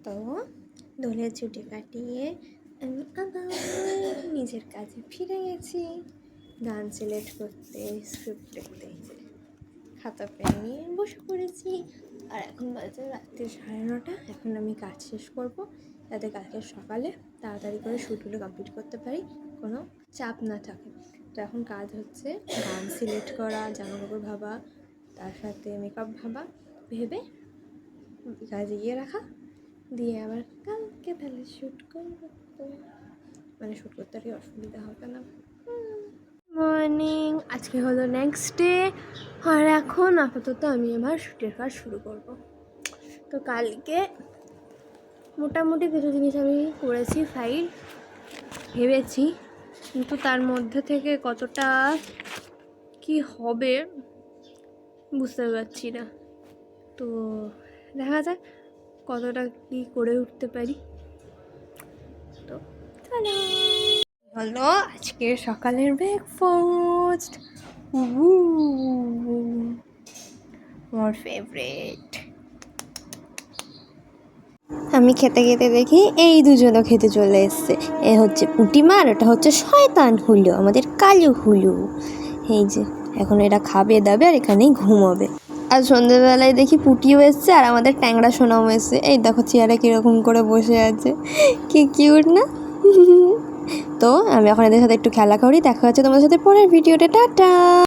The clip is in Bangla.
তো দোলের ছুটি কাটিয়ে আমি আবার নিজের কাজে ফিরে গেছি, গান সিলেক্ট করতে, স্ক্রিপ্ট লিখতে। খাতা পেন নিয়ে বসে পড়েছি। আর এখন বাজে রাত্রি 9:30। এখন আমি কাজ শেষ করব, যাতে কালকে সকালে তাড়াতাড়ি করে শ্যুটগুলো কমপ্লিট করতে পারি, কোনো চাপ না থাকে। তো এখন কাজ হচ্ছে গান সিলেক্ট করা, জামাকাপড় ভাবা, তার সাথে মেকআপ ভাবা, ভেবে কাজে গিয়ে রাখা, দিয়ে আবার কালকে তাহলে শ্যুট করবো। মানে শ্যুট করতে আর কি অসুবিধা হবে না। মর্নিং, আজকে হলো নেক্সট ডে। আর এখন আপাতত আমি আমার শ্যুটের কাজ শুরু করব। তো কালকে মোটামুটি কিছু জিনিস আমি করেছি, ফাইল ভেবেছি, কিন্তু তার মধ্যে থেকে কতটা কি হবে বুঝতে পারছি না। তো দেখা যাক কতটা কি করে উঠতে পারি। তো হলো আজকের সকালের ব্রেকফাস্ট, মোর ফেভারিট। আমি খেতে খেতে দেখি এই দুজনও খেতে চলে এসছে। এ হচ্ছে পুঁটিমা আর ওটা হচ্ছে শয়তান হুলু, আমাদের কালু হুলু। এই যে এখন এরা খাবে দাবে আর এখানেই ঘুমাবে। আর সন্ধ্যেবেলায় দেখি পুটিও এসছে আর আমাদের ট্যাংরা সোনাও এসছে। এই দেখো চেয়ারে কীরকম করে বসে আছে, কি কিউট না? তো আমি এখন এদের সাথে একটু খেলা করি। দেখা হচ্ছে তোমাদের সাথে পরের ভিডিওতে। টাটা।